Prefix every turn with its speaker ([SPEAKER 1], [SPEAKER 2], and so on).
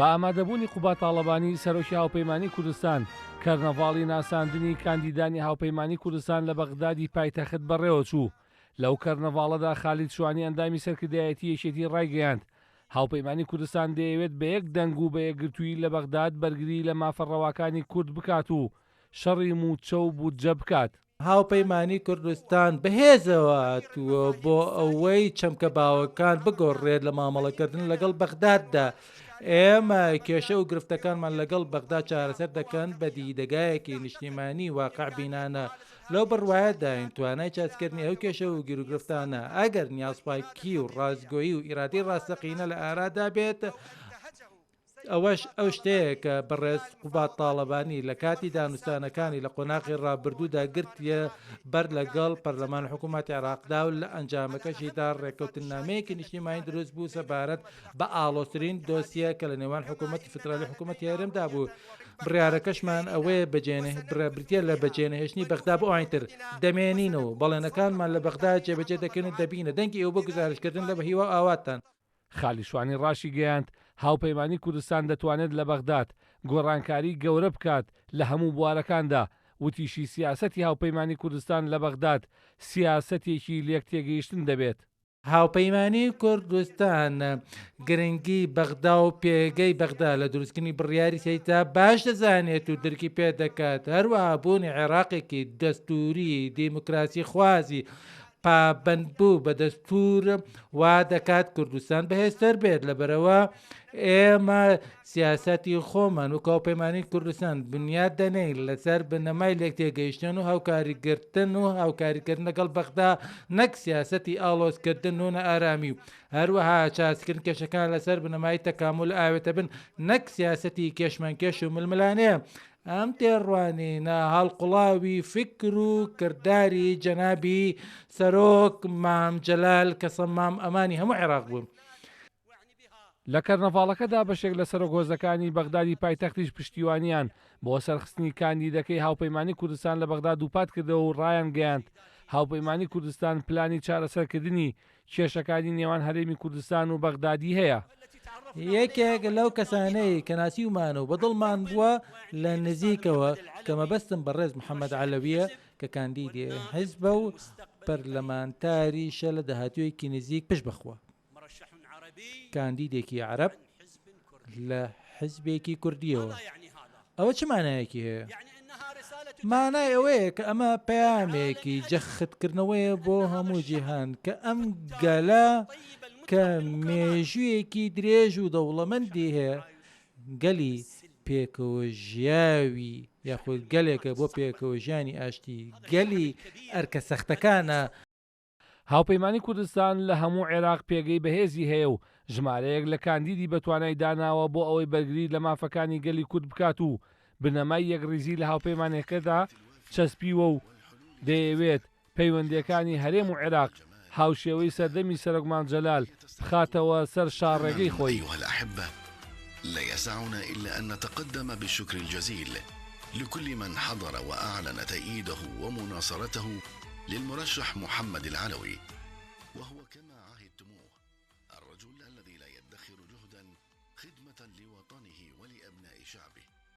[SPEAKER 1] بە ئامادەبوونی قوبا تاڵەبانی سەرۆکی هاوپەیمانی کوردستان کەرنەڤاڵی ناساندنی کاندیدانی هاوپەیمانی کوردستان لە بەغدادی پایتەخت بەڕێوە چوو. لەو کەرنەڤاڵەدا خالید شوانی ئەندامی سەرکردایەتی یەکێتی ڕایگەیاند هاوپەیمانی کوردستان دەیەوێت بە یەک دەنگ و بە یەکگرتووی لە بەغداد بەرگری لە مافەڕەواکانی کورد بکات و شەڕی موچە و بودجە بکات.
[SPEAKER 2] هاوپەیمانی کوردستان بەهێزەوە هاتووە بۆ ئەوەی چەمکە باوەکان بگۆڕێت لە مامەڵەکردن لەگەڵ بەغداددا. ئێمە کێشە و گرفتەکانمان لەگەڵ بەغداد چارەسەر دەکەن بە دیدەگایەکی نیشتیمانی واقعبینانە. لەو بڕواایەتداین توانای چاسکردنی ئەو کێشە و گیرروگرفتانە ئەگەر نیازپایکی و ڕازگۆیی و ئیرادی ڕاستەقینە لە ئارادا بێت، ئەوەش ئەو شتەیە کە بەڕێز قوبا تاڵەبانی لە کاتی دانوستانەکانی لە قۆناغی ڕابردوودا گرتیە بەر لەگەڵ پەرلەمان حکوومەتی عێراقدا و لە ئەنجامەکەشیدا ڕێکەوتنامەیەکی نیشتیمانی دروست بوو سەبارەت بە ئاڵۆترین دۆسیە کە لە نێوان حکوومەتی فدرالی حکوومەتی هەرێمدا بوو. بڕیارەکەشمان ئەوەیە بریتە لە بەجێنەهێشتنی بەغدا بۆ ئاینتر دەمێنینەوە بەڵێنەکانمان لە بەغدا جێبەجێ دەکەن و دەبینە دەنگی ئەو بۆ گزارشکردن لە بەهیوە ئاواتان.
[SPEAKER 1] خالی شوانی ڕاشی گەیاند هاوپەیمانی کوردستان دەتوانێت لە بەغداد گۆڕانکاری گەورە بکات لە هەموو بوارەکاندا. وتیشی سیاسەتی هاوپەیمانی کوردستان لە بەغداد سیاسەتێکی لێک تێگەیشتن دەبێت.
[SPEAKER 2] هاوپەیمانی کوردستان گرنگی بەغدا و پێگەی بەغدا لە دروستکردنی بڕیاری سەیتا باش دەزانێت و درکی پێ دەکات. هەروەها بوونی عێراقێکی دەستوری دیموکراسی خوازی پابند بوو بە دەستور وا دەکات کوردستان بەهێزتر بێت. لەبەرەوە ئێمە سیاسەتی خۆمان و هاوپەیمانی کوردستان بنیاد دەنین لەسەر بنەمای لێک تێگەیشتن و هاوکاریگرتن و هاوکاریکردن لەگەڵ بەغدا، نەک سیاسەتی ئاڵۆزکردن و ئارامی و هەروەها چاسکردن کێشەکان لەسەر بنەمای تەکامل ئاوێتە بن، نەک سیاسەتی کێشمەکێش و ململانەیە. ئەم تێڕوانینە هەڵقوڵاوی فکر و کردداری جەنابی سەرۆک مام جەلال کە سەمام ئەمانی هەموو عێراق بوون.
[SPEAKER 1] لە کەرنەڤاڵەکەدا بەشێک لە سەرۆکۆزەکانی بەغدادی پایتەختیش پشتیوانیان بۆ سەرخستنی کاندیدەکەی هاوپەیمانی کوردستان لە بەغداد دووپات کردەوە و ڕایان گەیاند هاوپەیمانی کوردستان پلانی چارەسەرکردنی کێشەکانی نێوان هەرێمی کوردستان و بەغدادی هەیە.
[SPEAKER 2] یەکێک لەو کەسانەی کە ناسیومان و بەدڵمان بووە لە نزیکەوە کە مەبەستم بەڕێز محەممەد عەلەویە کە کاندیدی حیزبە و پەرلەمانتاریشە لە داهاتوویەکی نزیک پشت بخوە، کاندیدێکی عەرەب لە حیزبێکی کوردیەوە. ئەوە چه مانایەکی هەیە؟ مانای ئەوەیە کە ئەمە پەیامێکی جەختکردنەوەیە بۆ هەموو جیهان کە ئەم گەلە کە مێژوویەکی درێژ و دەوڵەمەندی هەیە، گەلی پێکەوە ژیاوی یاخود گەلێکە بۆ پێکەوە ژیانی ئاشتی، گەلی ئەرکە سەختەکانە.
[SPEAKER 1] هاوپەیمانی کوردستان لە هەموو عێراق پێگەی بەهێزی هەیە و ژمارەیەک لە کاندیدی بەتوانای داناوە بۆ ئەوەی بەرگری لە مافەکانی گەلی کورد بکات و بنەمای یەکڕیزی لە هاوپەیمانەکەدا چەسپیوە و دەیەوێت پەیوەندیەکانی هەرێم و عێراق هاوشێوەی سەردەمی سەرۆک مام جەلال بخاتەوە سەر شاڕێگەی خۆی.
[SPEAKER 3] لا يسعنا إلا أن نتقدم بالشكر الجزيل لكل من حضر وأعلن تأييده ومناصرته للمرشح محمد العلوي، وهو كما عهدتموه الرجل الذي لا يدخر جهدا خدمة لوطنه ولأبناء شعبه.